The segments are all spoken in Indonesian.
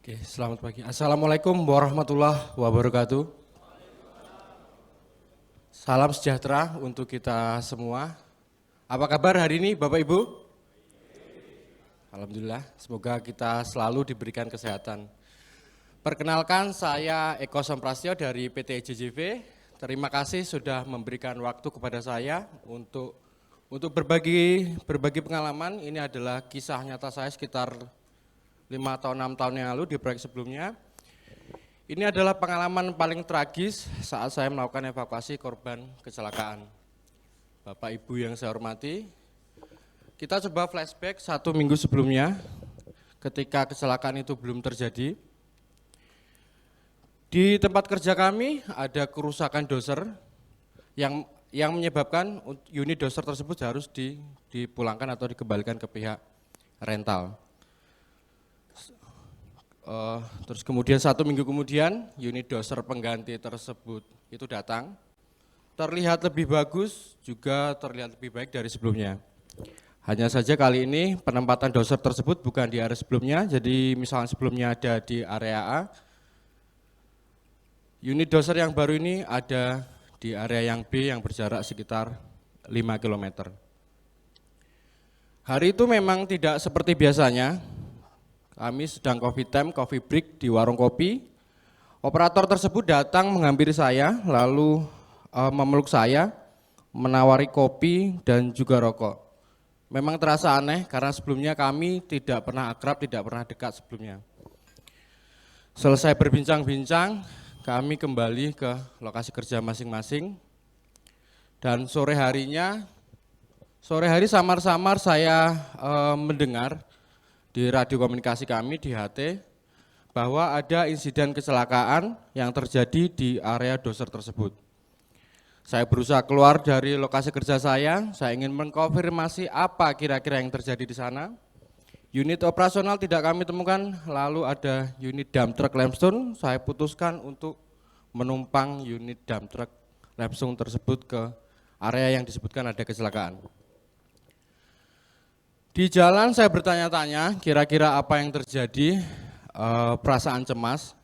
Oke, selamat pagi. Assalamualaikum warahmatullahi wabarakatuh. Salam sejahtera untuk kita semua. Apa kabar hari ini Bapak Ibu? Alhamdulillah, semoga kita selalu diberikan kesehatan. Perkenalkan, saya Eko Somprastyo dari PT JJV. Terima kasih sudah memberikan waktu kepada saya untuk berbagi pengalaman. Ini adalah kisah nyata saya sekitar 5 atau 6 tahun yang lalu di proyek sebelumnya. Ini adalah pengalaman paling tragis saat saya melakukan evakuasi korban kecelakaan. Bapak Ibu yang saya hormati, kita coba flashback 1 minggu sebelumnya ketika kecelakaan itu belum terjadi. Di tempat kerja kami ada kerusakan doser yang menyebabkan unit doser tersebut harus dipulangkan atau dikembalikan ke pihak rental. Terus kemudian 1 minggu kemudian unit doser pengganti tersebut itu datang, terlihat lebih bagus, juga terlihat lebih baik dari sebelumnya. Hanya saja kali ini penempatan doser tersebut bukan di area sebelumnya, jadi misalnya sebelumnya ada di area A, unit doser yang baru ini ada di area yang B yang berjarak sekitar 5 km. Hari itu memang tidak seperti biasanya. Kami sedang coffee time, coffee break di warung kopi. Operator tersebut datang menghampiri saya, lalu memeluk saya, menawari kopi dan juga rokok. Memang terasa aneh karena sebelumnya kami tidak pernah akrab, tidak pernah dekat sebelumnya. Selesai berbincang-bincang, kami kembali ke lokasi kerja masing-masing. Dan sore hari samar-samar saya mendengar di radio komunikasi kami di HT bahwa ada insiden kecelakaan yang terjadi di area doser tersebut. Saya berusaha keluar dari lokasi kerja saya ingin mengkonfirmasi apa kira-kira yang terjadi di sana. Unit operasional tidak kami temukan, lalu ada unit dump truck limestone. Saya putuskan untuk menumpang unit dump truck limestone tersebut ke area yang disebutkan ada kecelakaan. Di jalan saya bertanya-tanya kira-kira apa yang terjadi, perasaan cemas.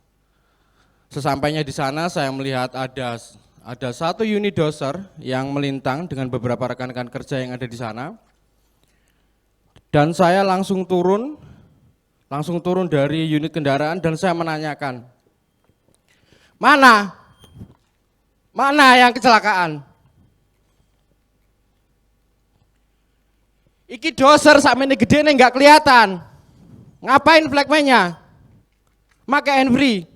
Sesampainya di sana saya melihat ada 1 unit doser yang melintang dengan beberapa rekan-rekan kerja yang ada di sana. Dan saya langsung turun dari unit kendaraan dan saya menanyakan, Mana yang kecelakaan? Iki doser sakmene gedene enggak kelihatan. Ngapain flagman-nya? Make handbrake.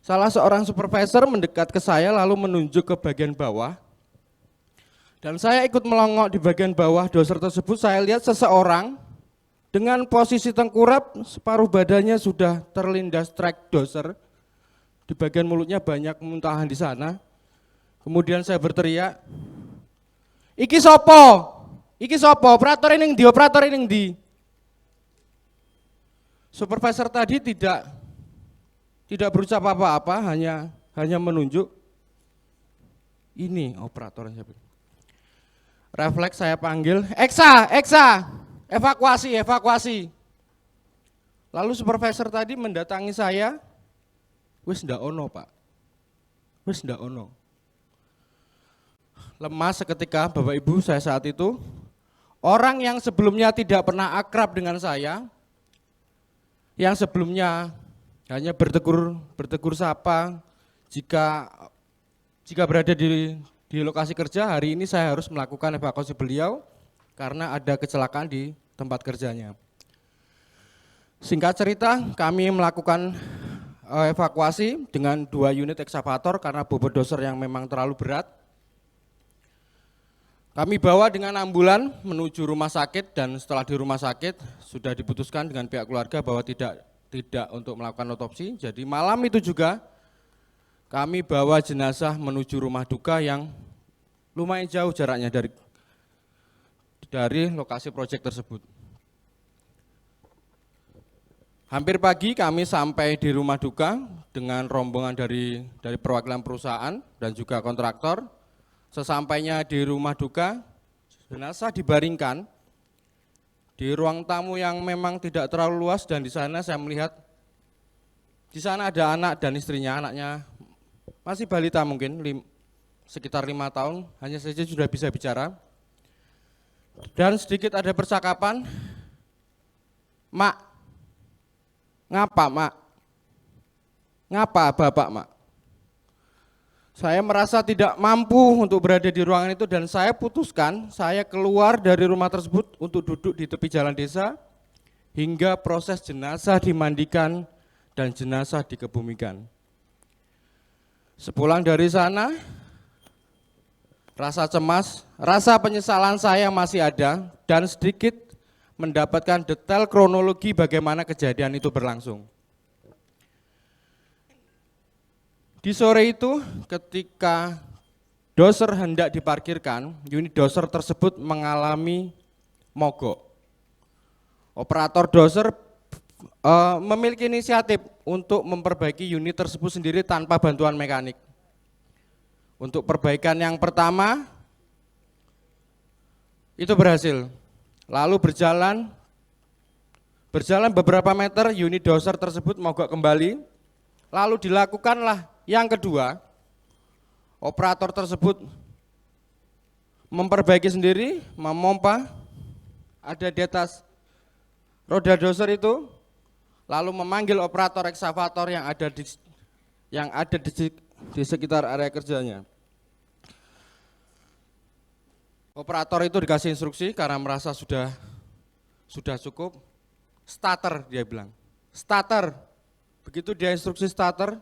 Salah seorang supervisor mendekat ke saya lalu menunjuk ke bagian bawah. Dan saya ikut melongok di bagian bawah doser tersebut. Saya lihat seseorang dengan posisi tengkurap, separuh badannya sudah terlindas trek doser. Di bagian mulutnya banyak muntahan di sana. Kemudian saya berteriak, Iki sopo? Operator ini di. Supervisor tadi tidak berucap apa-apa, hanya menunjuk. Ini operatornya. Refleks saya panggil, Eksa, evakuasi. Lalu supervisor tadi mendatangi saya, wis ndak ono Pak, wis ndak ono. Lemas seketika Bapak Ibu saya saat itu. Orang yang sebelumnya tidak pernah akrab dengan saya, yang sebelumnya hanya bertegur sapa jika berada di lokasi kerja, hari ini saya harus melakukan evakuasi beliau karena ada kecelakaan di tempat kerjanya. Singkat cerita, kami melakukan evakuasi dengan 2 unit ekskavator karena bobot doser yang memang terlalu berat. Kami bawa dengan ambulan menuju rumah sakit dan setelah di rumah sakit sudah diputuskan dengan pihak keluarga bahwa tidak untuk melakukan otopsi. Jadi malam itu juga kami bawa jenazah menuju rumah duka yang lumayan jauh jaraknya dari lokasi proyek tersebut. Hampir pagi kami sampai di rumah duka dengan rombongan dari perwakilan perusahaan dan juga kontraktor. Sesampainya di rumah duka, jenazah dibaringkan di ruang tamu yang memang tidak terlalu luas dan di sana saya melihat Di sana ada anak dan istrinya, anaknya masih balita mungkin, sekitar 5 tahun, hanya saja sudah bisa bicara. Dan sedikit ada percakapan, "Mak, ngapa mak? Ngapa bapak mak?" Saya merasa tidak mampu untuk berada di ruangan itu dan saya putuskan, saya keluar dari rumah tersebut untuk duduk di tepi jalan desa hingga proses jenazah dimandikan dan jenazah dikebumikan. Sepulang dari sana, rasa cemas, rasa penyesalan saya masih ada dan sedikit mendapatkan detail kronologi bagaimana kejadian itu berlangsung. Di sore itu ketika doser hendak diparkirkan, unit doser tersebut mengalami mogok. Operator doser memiliki inisiatif untuk memperbaiki unit tersebut sendiri tanpa bantuan mekanik. Untuk perbaikan yang pertama itu berhasil. Lalu berjalan beberapa meter, unit doser tersebut mogok kembali. Lalu dilakukanlah yang kedua, operator tersebut memperbaiki sendiri, memompa, ada di atas roda doser itu, lalu memanggil operator eksavator yang ada di sekitar area kerjanya. Operator itu dikasih instruksi karena merasa sudah cukup, starter dia bilang, starter. Begitu dia instruksi starter,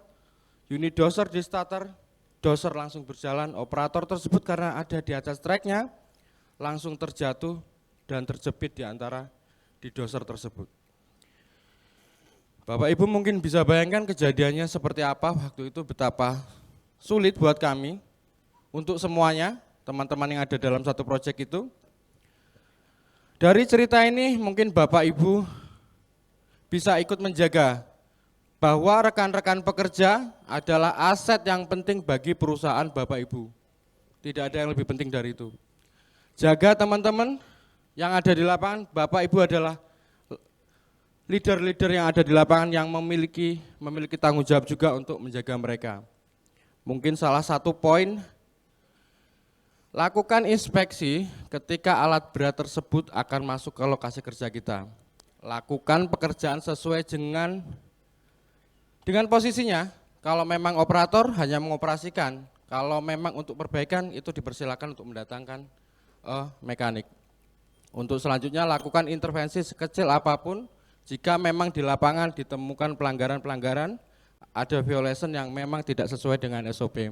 unit doser di starter, doser langsung berjalan. Operator tersebut karena ada di atas treknya langsung terjatuh dan terjepit di doser tersebut. Bapak Ibu mungkin bisa bayangkan kejadiannya seperti apa waktu itu, betapa sulit buat kami untuk semuanya, teman-teman yang ada dalam satu proyek itu. Dari cerita ini mungkin Bapak Ibu bisa ikut menjaga bahwa rekan-rekan pekerja adalah aset yang penting bagi perusahaan Bapak Ibu. Tidak ada yang lebih penting dari itu. Jaga teman-teman yang ada di lapangan, Bapak Ibu adalah leader-leader yang ada di lapangan yang memiliki tanggung jawab juga untuk menjaga mereka. Mungkin salah satu poin, lakukan inspeksi ketika alat berat tersebut akan masuk ke lokasi kerja kita. Lakukan pekerjaan sesuai dengan posisinya. Kalau memang operator hanya mengoperasikan, kalau memang untuk perbaikan itu dipersilakan untuk mendatangkan mekanik. Untuk selanjutnya lakukan intervensi sekecil apapun jika memang di lapangan ditemukan pelanggaran-pelanggaran, ada violation yang memang tidak sesuai dengan SOP.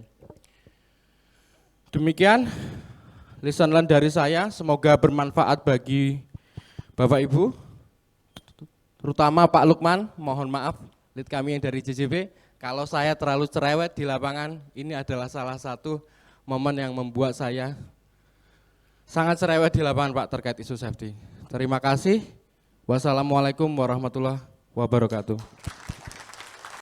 Demikian lesson learned dari saya, semoga bermanfaat bagi Bapak Ibu, terutama Pak Lukman, mohon maaf lead kami yang dari JJB, kalau saya terlalu cerewet di lapangan, ini adalah salah satu momen yang membuat saya sangat cerewet di lapangan Pak terkait isu safety. Terima kasih. Wassalamualaikum warahmatullahi wabarakatuh.